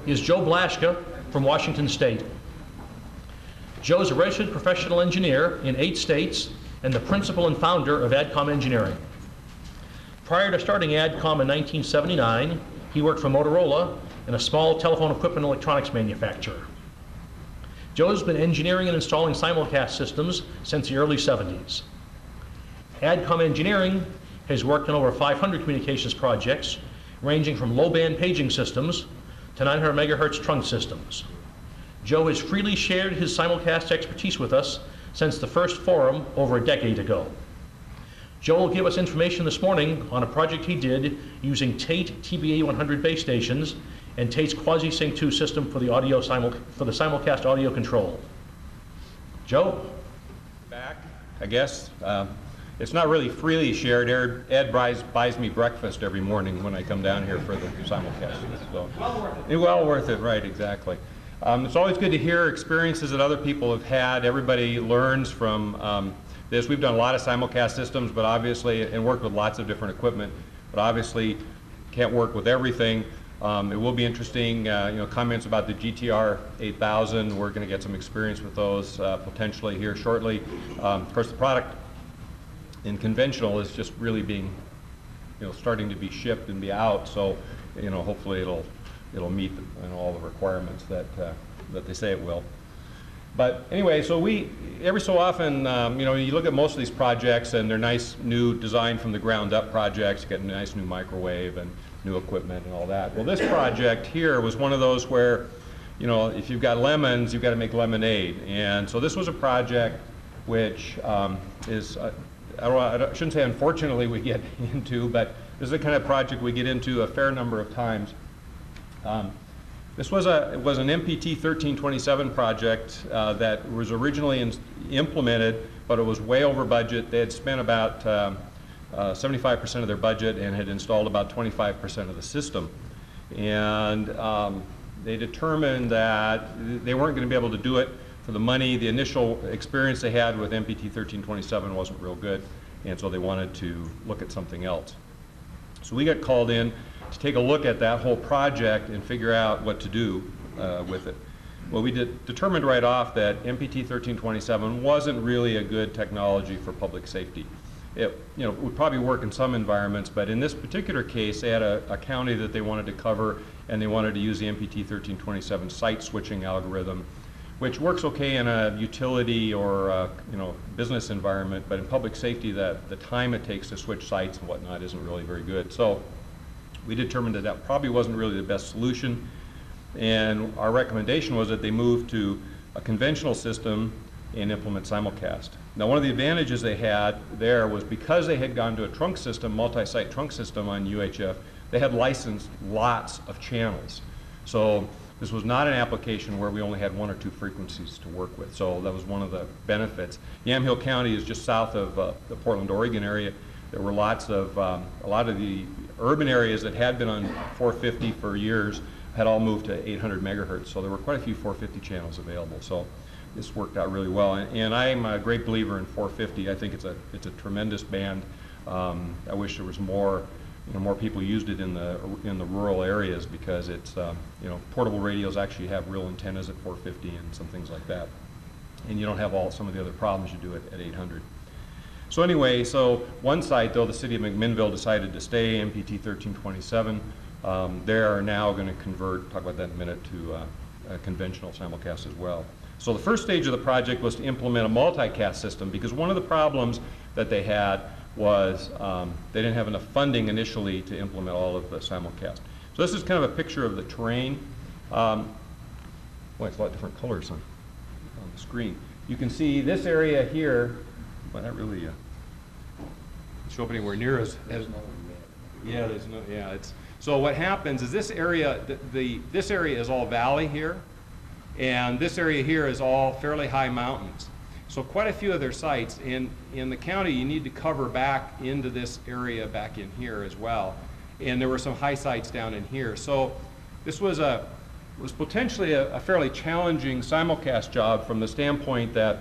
is Joe Blaschka from Washington State. Joe is a registered professional engineer in 8 states and the principal and founder of ADCOMM Engineering. Prior to starting ADCOMM in 1979, he worked for Motorola in a small telephone equipment electronics manufacturer. Joe has been engineering and installing simulcast systems since the early 70s. ADCOMM Engineering has worked on over 500 communications projects, ranging from low-band paging systems to 900 megahertz trunk systems. Joe has freely shared his simulcast expertise with us since the first forum over a decade ago. Joe will give us information this morning on a project he did using Tate TBA-100 base stations and Tate's Quasi-Sync 2 system for the simulcast audio control. Joe? Back, I guess. It's not really freely shared. Ed buys me breakfast every morning when I come down here for the simulcast. So, well worth it. Well worth it, right, exactly. It's always good to hear experiences that other people have had. Everybody learns from this. We've done a lot of simulcast systems, but obviously, and worked with lots of different equipment, but obviously can't work with everything. It will be interesting, comments about the GTR 8000. We're going to get some experience with those potentially here shortly. Of course, the product in conventional is just really being, starting to be shipped and be out. So, hopefully it'll meet all the requirements that they say it will. But anyway, so we every so often, you look at most of these projects and they're nice new design from the ground up projects. You get a nice new microwave and new equipment and all that. Well, this project here was one of those where, if you've got lemons, you've got to make lemonade. And so this was a project which is, I shouldn't say unfortunately we get into, but this is the kind of project we get into a fair number of times. It was an MPT 1327 project that was originally implemented, but it was way over budget. They had spent about 75% of their budget and had installed about 25% of the system. And they determined that they weren't going to be able to do it for the money. The initial experience they had with MPT 1327 wasn't real good, and so they wanted to look at something else. So we got called in to take a look at that whole project and figure out what to do with it. Well, we determined right off that MPT 1327 wasn't really a good technology for public safety. It would probably work in some environments, but in this particular case, they had a county that they wanted to cover, and they wanted to use the MPT 1327 site switching algorithm, which works okay in a utility or business environment, but in public safety, the time it takes to switch sites and whatnot isn't really very good. So we determined that that probably wasn't really the best solution, and our recommendation was that they move to a conventional system and implement simulcast. Now, one of the advantages they had there was because they had gone to a trunk system, multi-site trunk system on UHF, they had licensed lots of channels. So this was not an application where we only had 1 or 2 frequencies to work with. So that was one of the benefits. Yamhill County is just south of the Portland, Oregon area. There were lots of, a lot of the urban areas that had been on 450 for years had all moved to 800 megahertz. So there were quite a few 450 channels available. So this worked out really well. And I'm a great believer in 450. I think it's a tremendous band. I wish there was more, more people used it in the rural areas, because it's, portable radios actually have real antennas at 450 and some things like that. And you don't have some of the other problems you do at 800. So anyway, so one site, though, the city of McMinnville decided to stay MPT 1327. They are now going to convert, talk about that in a minute, to a conventional simulcast as well. So the first stage of the project was to implement a multicast system, because one of the problems that they had was they didn't have enough funding initially to implement all of the simulcast. So this is kind of a picture of the terrain. Well, it's a lot different colors on the screen. You can see this area here. Well, not really show up anywhere near as yeah, there's no, yeah, it's, so what happens is this area, this area is all valley here, and this area here is all fairly high mountains. So quite a few of their sites in the county, you need to cover back into this area back in here as well. And there were some high sites down in here. So this was potentially a fairly challenging simulcast job from the standpoint that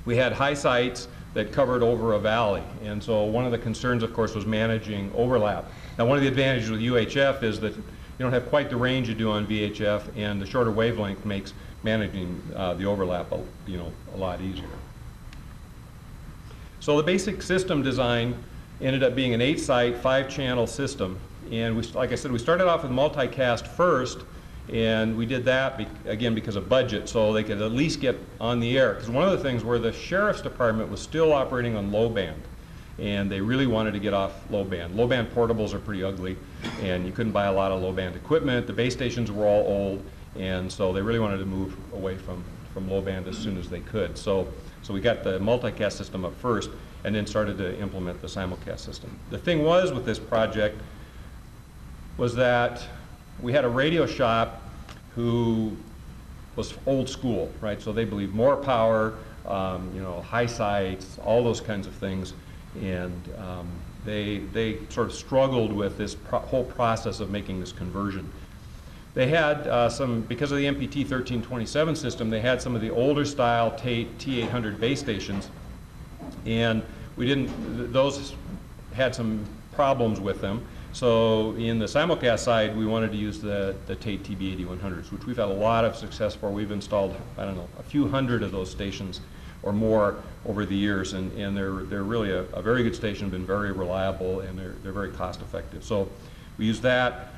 we had high sites that covered over a valley. And so one of the concerns, of course, was managing overlap. Now, one of the advantages with UHF is that don't have quite the range you do on VHF, and the shorter wavelength makes managing the overlap a lot easier. So the basic system design ended up being an 8-site, 5-channel system. And like I said, we started off with multicast first, and we did that, again, because of budget, so they could at least get on the air. Because one of the things where the Sheriff's Department was still operating on low band, and they really wanted to get off low band. Low band portables are pretty ugly, and you couldn't buy a lot of low band equipment. The base stations were all old, and so they really wanted to move away from low band as soon as they could. So we got the multicast system up first, and then started to implement the simulcast system. The thing was with this project was that we had a radio shop who was old school, right? So they believed more power, high sights, all those kinds of things, and they sort of struggled with this whole process of making this conversion. They had because of the MPT 1327 system, they had some of the older style T800 base stations, and those had some problems with them. So in the simulcast side, we wanted to use the Tate TB8100s, which we've had a lot of success for. We've installed, I don't know, a few hundred of those stations or more over the years, and they're really a very good station, been very reliable, and they're very cost effective. So we use that.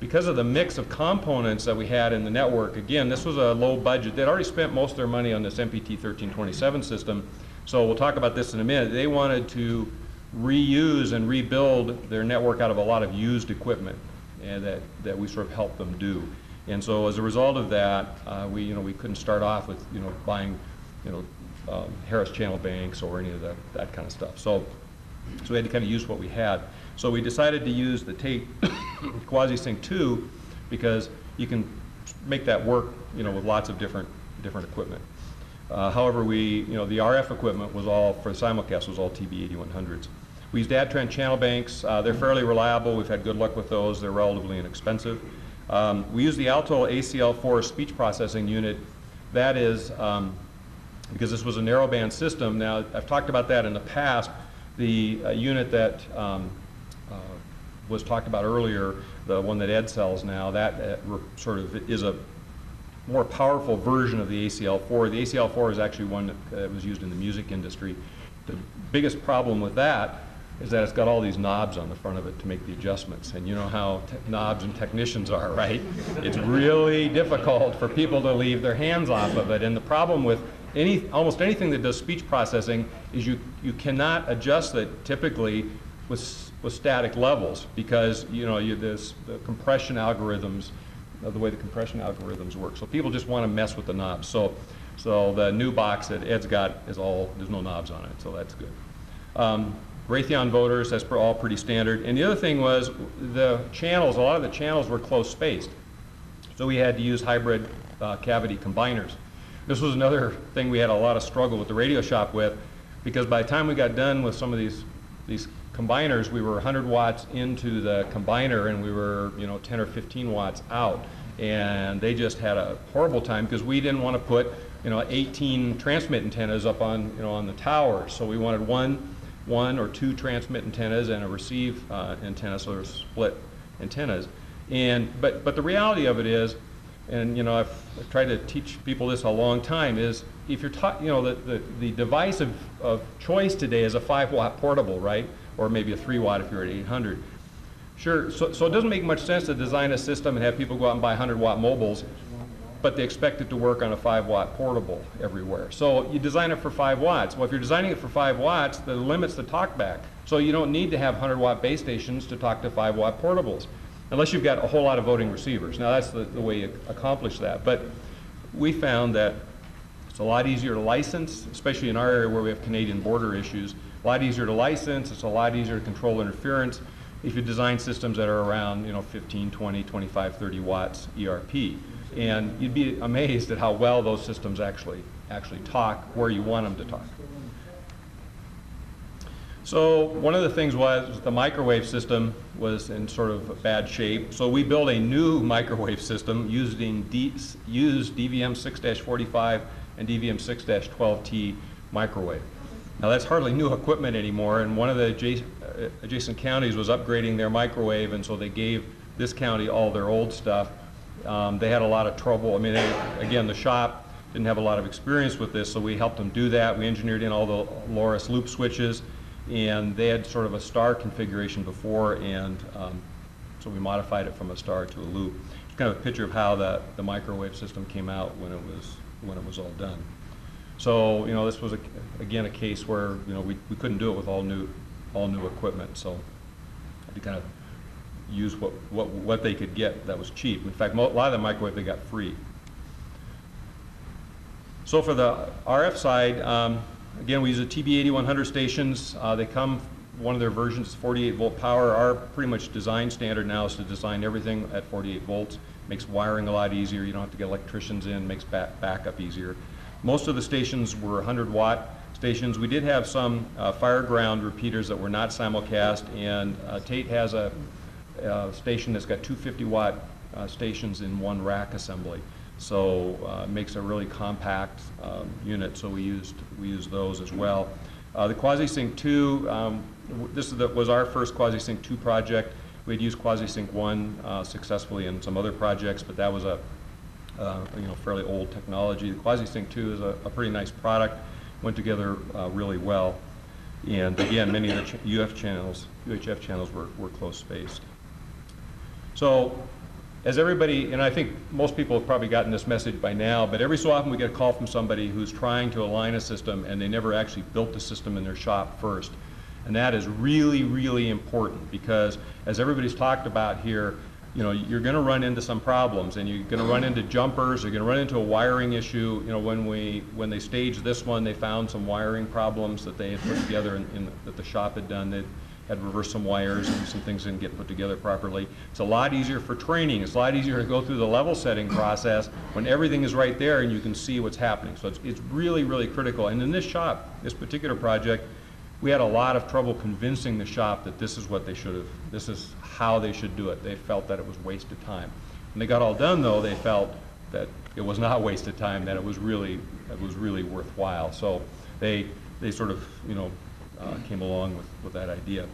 Because of the mix of components that we had in the network, again, this was a low budget. They'd already spent most of their money on this MPT 1327 system, so we'll talk about this in a minute. They wanted to reuse and rebuild their network out of a lot of used equipment, and that we sort of helped them do. And so as a result of that, we couldn't start off with buying Harris channel banks or any of that kind of stuff. So we had to kind of use what we had. So we decided to use the Tate Quasi-Sync 2 because you can make that work with lots of different equipment. However, the RF equipment was all, for the simulcast, was all TB8100s. We used Adtran channel banks. They're fairly reliable. We've had good luck with those. They're relatively inexpensive. We used the Alto ACL4 speech processing unit. That is, because this was a narrowband system. Now, I've talked about that in the past. The unit that was talked about earlier, the one that Ed sells now, that sort of is a more powerful version of the ACL4. The ACL4 is actually one that was used in the music industry. The biggest problem with that is that it's got all these knobs on the front of it to make the adjustments. And you know how knobs and technicians are, right? It's really difficult for people to leave their hands off of it. And the problem with almost anything that does speech processing is you cannot adjust it typically with static levels, because the compression algorithms, the way the compression algorithms work. So people just want to mess with the knobs. So the new box that Ed's got there's no knobs on it, so that's good. Raytheon voters, that's all pretty standard. And the other thing was the channels, a lot of the channels were close spaced. So we had to use hybrid cavity combiners. This was another thing we had a lot of struggle with the radio shop with, because by the time we got done with some of these combiners, we were 100 watts into the combiner, and we were 10 or 15 watts out. And they just had a horrible time because we didn't want to put 18 transmit antennas up on the tower. So we wanted one or two transmit antennas and a receive antenna, so there's split antennas. But the reality of it is, and I've tried to teach people this a long time, is if you're the device of choice today is a 5-watt portable, right? Or maybe a 3-watt if you're at 800. Sure, so it doesn't make much sense to design a system and have people go out and buy 100-watt mobiles, but they expect it to work on a 5-watt portable everywhere. So you design it for 5 watts. Well, if you're designing it for 5 watts, that limits the talkback. So you don't need to have 100-watt base stations to talk to 5-watt portables, unless you've got a whole lot of voting receivers. Now that's the way you accomplish that. But we found that it's a lot easier to license, especially in our area where we have Canadian border issues. A lot easier to license, it's a lot easier to control interference if you design systems that are around 15, 20, 25, 30 watts ERP. And you'd be amazed at how well those systems actually talk where you want them to talk. So one of the things was the microwave system was in sort of bad shape. So we built a new microwave system using used DVM-6-45 and DVM-6-12T microwave. Now that's hardly new equipment anymore, and one of the adjacent counties was upgrading their microwave, and so they gave this county all their old stuff. They had a lot of trouble. I mean, again, the shop didn't have a lot of experience with this, so we helped them do that. We engineered in all the Loris loop switches, and they had sort of a star configuration before, and so we modified it from a star to a loop. It's kind of a picture of how the microwave system came out when it was all done. So, you know, this was again a case where, you know, we couldn't do it with all new equipment, so we kind of use what they could get that was cheap. In fact, a lot of the microwave they got free. So for the RF side, again, we use the TB8100 stations. They come, one of their versions is 48 volt power. Our pretty much design standard now is to design everything at 48 volts. Makes wiring a lot easier. You don't have to get electricians in, makes backup easier. Most of the stations were 100 watt stations. We did have some fireground repeaters that were not simulcast, and Tate has a station that's got 250 watt stations in one rack assembly. So it makes a really compact unit, so we used those as well. The QuasiSync 2, this was our first QuasiSync 2 project. We had used QuasiSync 1 successfully in some other projects, but that was a you know, fairly old technology. The QuasiSync 2 is a pretty nice product, went together really well. And again, many of the UHF channels were close spaced. So as everybody, and I think most people have probably gotten this message by now, but every so often we get a call from somebody who's trying to align a system and they never actually built the system in their shop first. And that is really, really important, because as everybody's talked about here, you know, you're going to run into some problems, and you're going to run into jumpers, you're going to run into a wiring issue. You know, when they staged this one, they found some wiring problems that they had put together that the shop had done. They had reversed some wires, and some things didn't get put together properly. It's a lot easier for training. It's a lot easier to go through the level setting process when everything is right there and you can see what's happening. So it's really, really critical. And in this shop, this particular project, we had a lot of trouble convincing the shop that this is what they should have, this is how they should do it. They felt that it was wasted time. When they got all done, though, they felt that it was not wasted time, that it was really worthwhile. So they sort of, you know, came along with that idea.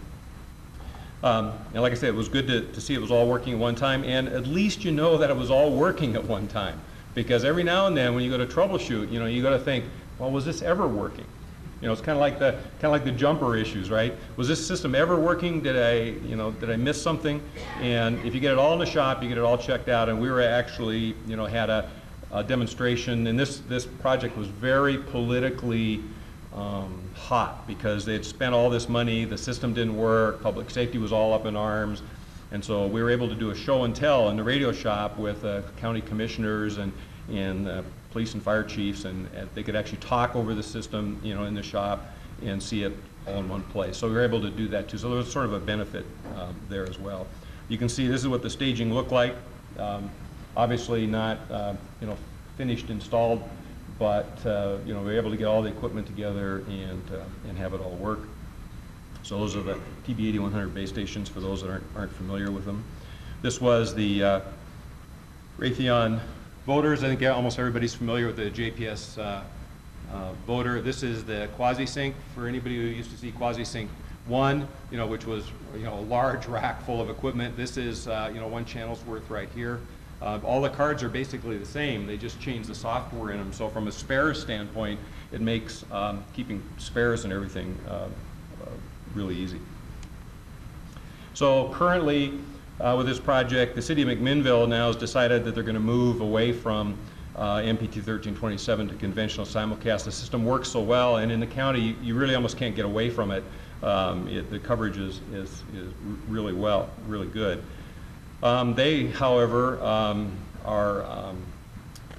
And like I said, it was good to see it was all working at one time, and at least you know that it was all working at one time. Because every now and then when you go to troubleshoot, you know, you got to think, well, was this ever working? You know, it's kind of like the jumper issues, right? Was this system ever working? Did I miss something? And if you get it all in the shop, you get it all checked out. And we were actually, you know, had a demonstration, and this project was very politically hot, because they'd spent all this money, the system didn't work, public safety was all up in arms, and so we were able to do a show and tell in the radio shop with county commissioners and police and fire chiefs, and they could actually talk over the system, you know, in the shop and see it all in one place. So we were able to do that too. So there was sort of a benefit there as well. You can see this is what the staging looked like. Obviously not, you know, finished installed, but you know, we were able to get all the equipment together and have it all work. So those are the TB8100 base stations for those that aren't familiar with them. This was the Raytheon voters. I think almost everybody's familiar with the JPS voter. This is the QuasiSync, for anybody who used to see QuasiSync 1, you know, which was, you know, a large rack full of equipment. This is, you know, one channel's worth right here. All the cards are basically the same. They just change the software in them. So from a spares standpoint, it makes keeping spares and everything really easy. So currently, with this project, the city of McMinnville now has decided that they're going to move away from MPT 1327 to conventional simulcast. The system works so well, and in the county, you really almost can't get away from it. The coverage is really good. They, however, are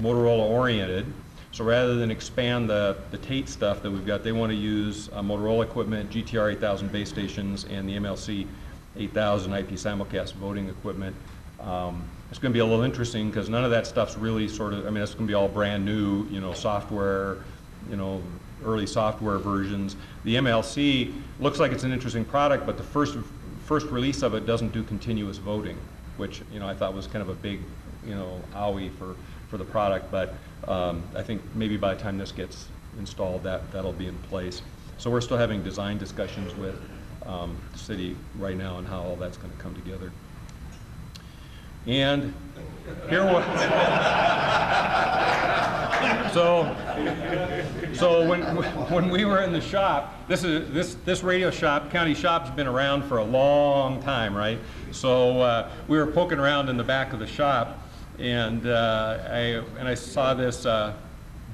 Motorola oriented. So rather than expand the Tate stuff that we've got, they want to use Motorola equipment, GTR 8000 base stations, and the MLC 8000 IP simulcast voting equipment. It's going to be a little interesting because none of that stuff's really sort of, I mean, it's going to be all brand new, you know, software, you know, early software versions. The MLC looks like it's an interesting product, but the first release of it doesn't do continuous voting, which, you know, I thought was kind of a big, you know, owie for the product. But I think maybe by the time this gets installed, that'll be in place. So we're still having design discussions with the city right now on how all that's going to come together. And here was so when we were in the shop, this radio shop, county shop's been around for a long time, right? So we were poking around in the back of the shop, and I saw this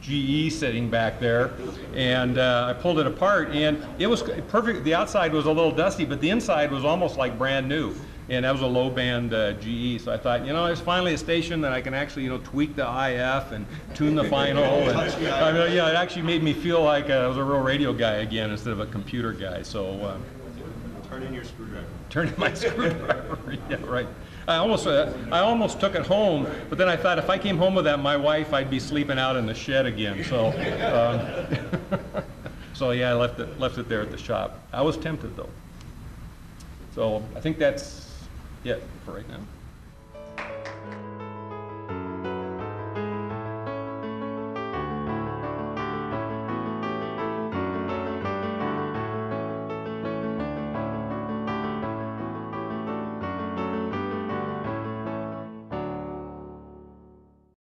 GE sitting back there, and I pulled it apart, and it was perfect. The outside was a little dusty, but the inside was almost like brand new. And that was a low band GE, so I thought, you know, there's finally a station that I can actually, you know, tweak the IF and tune the final. And, I mean, yeah, it actually made me feel like I was a real radio guy again instead of a computer guy. So turn in your screwdriver. Turn in my screwdriver. Yeah, right. I almost took it home, but then I thought if I came home with that, my wife, I'd be sleeping out in the shed again. So, so yeah, I left it there at the shop. I was tempted though. So I think that's it for right now.